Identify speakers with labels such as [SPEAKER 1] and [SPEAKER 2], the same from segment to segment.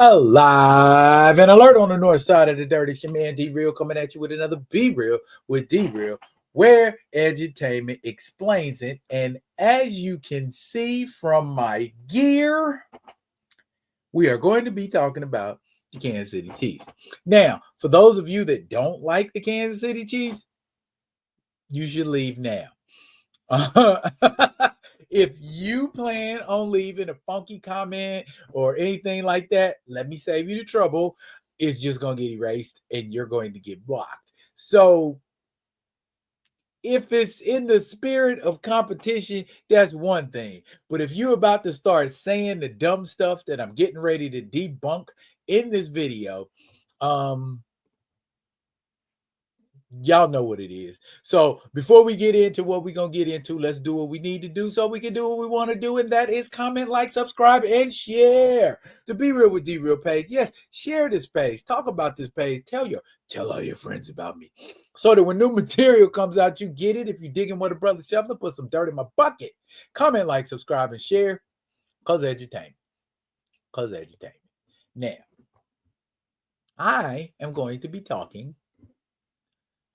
[SPEAKER 1] Alive and alert on the north side of the dirt. It's your man D-Real coming at you with another Be Real with D-Real, where edutainment explains it. And as you can see from my gear, we are going to be talking about the Kansas City Chiefs. Now, for those of you that don't like the Kansas City Chiefs, you should leave now. If you plan on leaving a funky comment or anything like that, let me save you the trouble. It's just going to get erased and you're going to get blocked. So if it's in the spirit of competition, that's one thing. But if you're about to start saying the dumb stuff that I'm getting ready to debunk in this video, y'all know what it is. So before we get into what we're going to get into, let's do what we need to do so we can do what we want to do. And that is comment, like, subscribe, and share the Be Real with D-Real page. Yes, share this page. Talk about this page. Tell all your friends about me. So that when new material comes out, you get it. If you're digging what a brother shoveling, put some dirt in my bucket. Comment, like, subscribe, and share. Cause edutainment. Now, I am going to be talking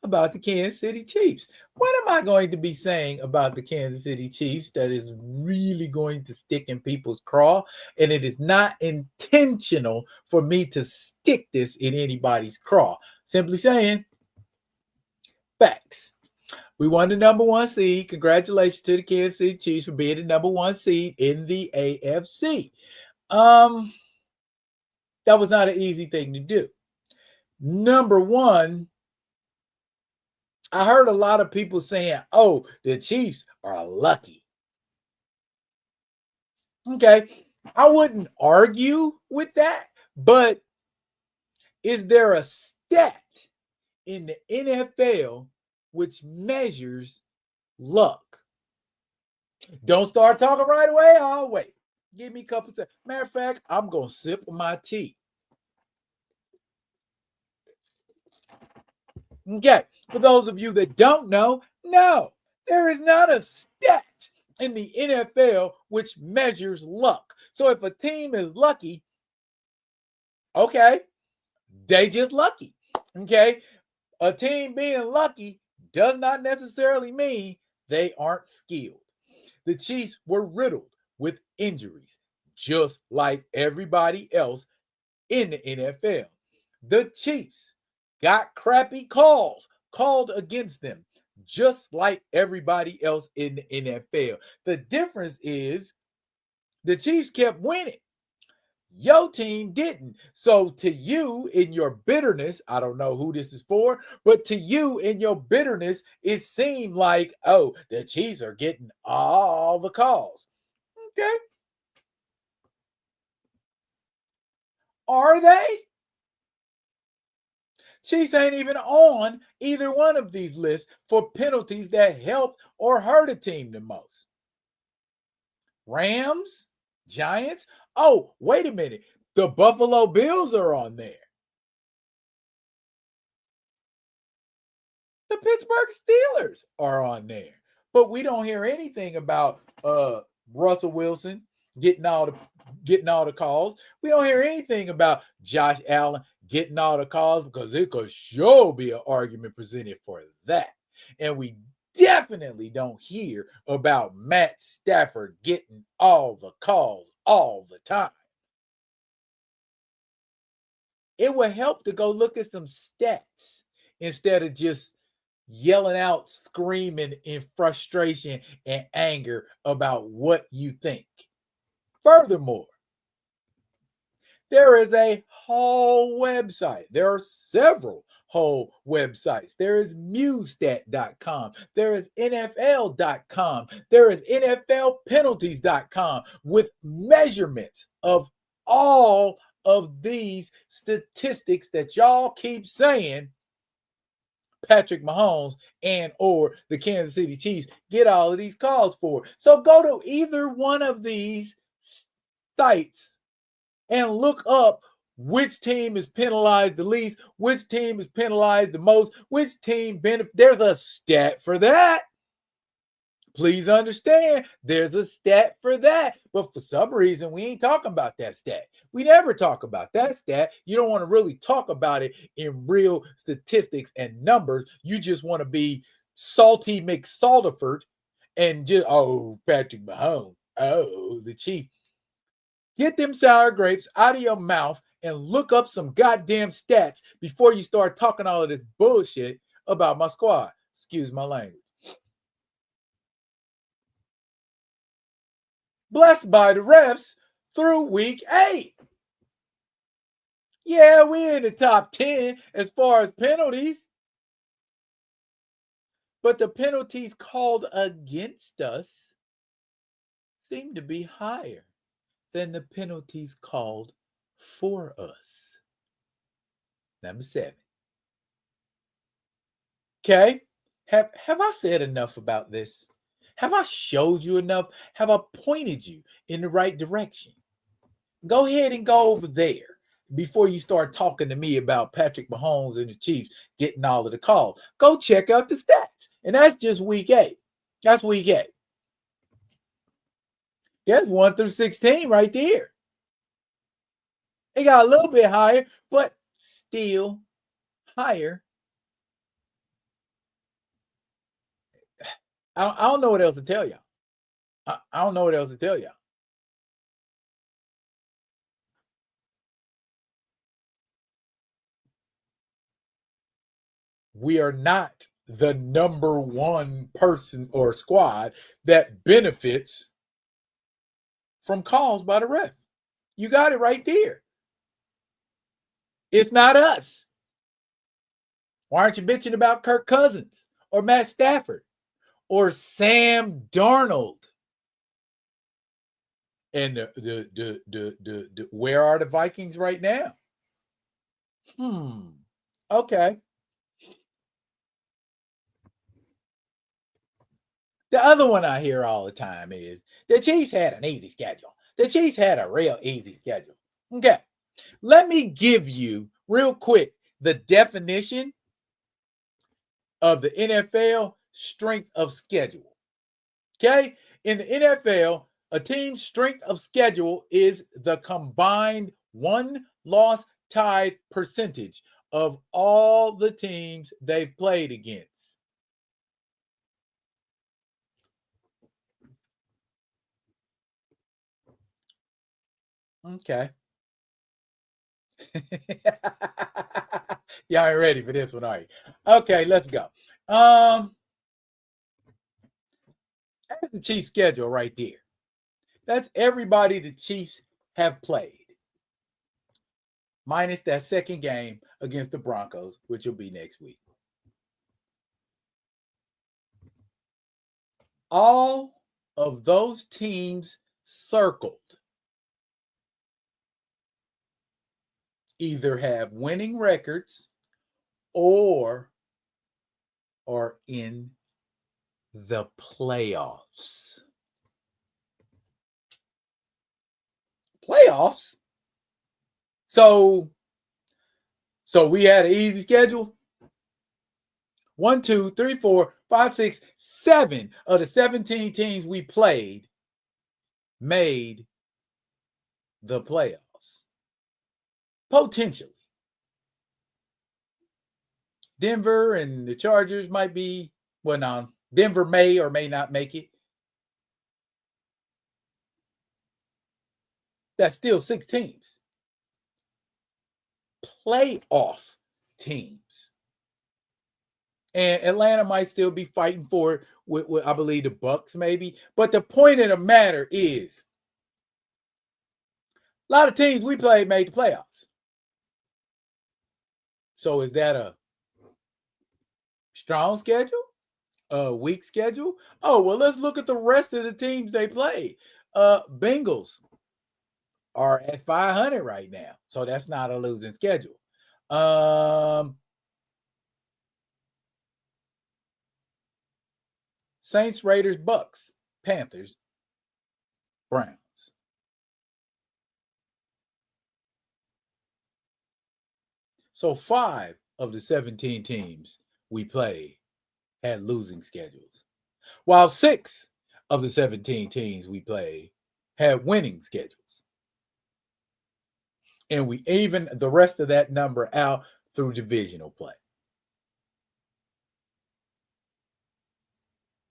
[SPEAKER 1] about the Kansas City Chiefs. What am I going to be saying about the Kansas City Chiefs that is really going to stick in people's craw? And it is not intentional for me to stick this in anybody's craw. Simply saying, facts. We won the number one seed. Congratulations to the Kansas City Chiefs for being the number one seed in the AFC. That was not an easy thing to do. Number one, I heard a lot of people saying, oh, the Chiefs are lucky. Okay, I wouldn't argue with that, but is there a stat in the NFL which measures luck? Don't start talking right away. I'll wait. Give me a couple seconds. Matter of fact, I'm going to sip my tea. Okay, for those of you that don't know, no, there is not a stat in the NFL which measures luck. So if a team is lucky, okay, they just lucky. Okay, a team being lucky does not necessarily mean they aren't skilled. The Chiefs were riddled with injuries, just like everybody else in the NFL. The Chiefs got crappy calls called against them, just like everybody else in the NFL. The difference is the Chiefs kept winning. Your team didn't. So to you, in your bitterness, I don't know who this is for, but to you, in your bitterness, it seemed like, oh, the Chiefs are getting all the calls. Okay. Are they? Chiefs ain't even on either one of these lists for penalties that helped or hurt a team the most. Rams, Giants. Oh, wait a minute. The Buffalo Bills are on there. The Pittsburgh Steelers are on there. But we don't hear anything about Russell Wilson getting all the calls. We don't hear anything about Josh Allen getting all the calls because it could sure be an argument presented for that. And we definitely don't hear about Matt Stafford getting all the calls all the time. It would help to go look at some stats instead of just yelling out, screaming in frustration and anger about what you think. Furthermore, there is a whole website. There are several whole websites. There is Musestat.com. There is NFL.com. There is NFLpenalties.com with measurements of all of these statistics that y'all keep saying Patrick Mahomes and or the Kansas City Chiefs get all of these calls for. So go to either one of these sites and look up which team is penalized the least, which team is penalized the most, which team benefit. There's a stat for that. please understand there's a stat for that. But for some reason, we ain't talking about that stat. We never talk about that stat. You don't want to really talk about it in real statistics and numbers. You just want to be salty McSaltiford and just, oh, Patrick Mahomes, oh, the Chief. Get them sour grapes out of your mouth and look up some goddamn stats before you start talking all of this bullshit about my squad. Excuse my language. Blessed by the refs through week 8. Yeah, we're in the top 10 as far as penalties. But the penalties called against us seem to be higher than the penalties called for us. Number 7. Okay, have I said enough about this? Have I showed you enough? Have I pointed you in the right direction? Go ahead and go over there before you start talking to me about Patrick Mahomes and the Chiefs getting all of the calls. Go check out the stats. And that's just week 8. That's week 8. That's 1 through 16 right there. It got a little bit higher, but still higher. I don't know what else to tell y'all. I don't know what else to tell y'all. We are not the number one person or squad that benefits from calls by the ref. You got it right there. It's not us. Why aren't you bitching about Kirk Cousins or Matt Stafford or Sam Darnold? And where are the Vikings right now? Okay. The other one I hear all the time is the Chiefs had an easy schedule. The Chiefs had a real easy schedule. Okay. Let me give you real quick the definition of the NFL strength of schedule. Okay. In the NFL, a team's strength of schedule is the combined won-loss tied percentage of all the teams they've played against. Okay. Y'all ain't ready for this one, are you? Okay, let's go. That's the Chiefs schedule right there. That's everybody the Chiefs have played. Minus that second game against the Broncos, which will be next week. All of those teams circled either have winning records or are in the playoffs. Playoffs? So we had an easy schedule. 1, 2, 3, 4, 5, 6, 7 of the 17 teams we played made the playoffs. Potentially. Denver and the Chargers might be, well, no, Denver may or may not make it. That's still 6 teams. Playoff teams. And Atlanta might still be fighting for it with I believe, the Bucks maybe. But the point of the matter is, a lot of teams we played made the playoffs. So is that a strong schedule? A weak schedule? Oh, well, let's look at the rest of the teams they played. Bengals are at 500 right now. So that's not a losing schedule. Saints, Raiders, Bucks, Panthers, Browns. So 5 of the 17 teams we played had losing schedules, while 6 of the 17 teams we played had winning schedules. And we even the rest of that number out through divisional play.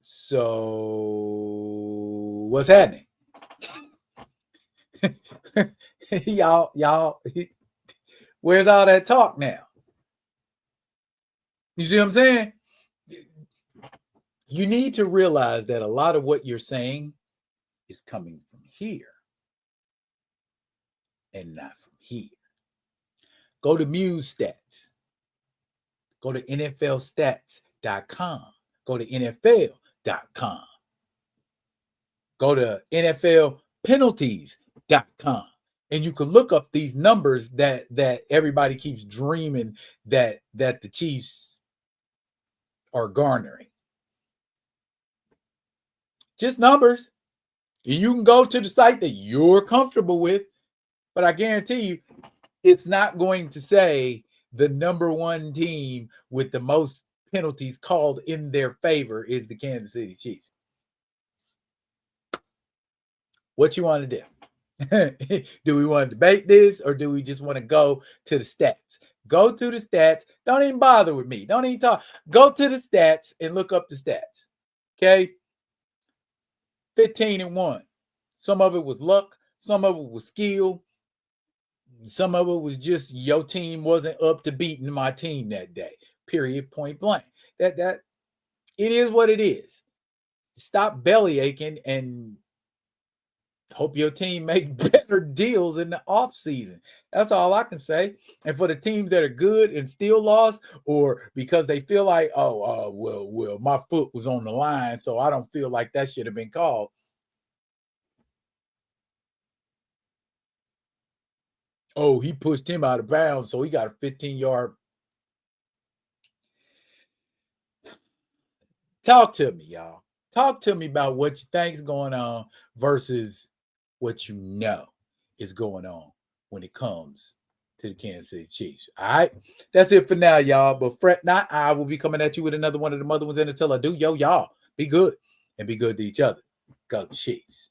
[SPEAKER 1] So what's happening? y'all, where's all that talk now? You see what I'm saying? You need to realize that a lot of what you're saying is coming from here and not from here. Go to Muse Stats. Go to NFLstats.com. Go to NFL.com. Go to NFLpenalties.com. And you can look up these numbers that everybody keeps dreaming that the Chiefs are garnering. Just numbers. And you can go to the site that you're comfortable with, but I guarantee you it's not going to say the number one team with the most penalties called in their favor is the Kansas City Chiefs. What you want to do? Do we want to debate this, or do we just want to go to the stats? Go to the stats. Don't even bother with me. Don't even talk. Go to the stats and look up the stats. Okay? 15-1. Some of it was luck. Some of it was skill. Some of it was just your team wasn't up to beating my team that day. Period. Point blank. That it is what it is. Stop belly aching and hope your team make better deals in the off season. That's all I can say. And for the teams that are good and still lost, or because they feel like, well, my foot was on the line, so I don't feel like that should have been called. Oh, he pushed him out of bounds, so he got a 15-yard. Talk to me, y'all. Talk to me about what you think's going on versus what you know is going on when it comes to the Kansas City Chiefs. All right? That's it for now, y'all. But fret not, I will be coming at you with another one of the mother ones. And until I do, y'all, be good and be good to each other. Go Chiefs.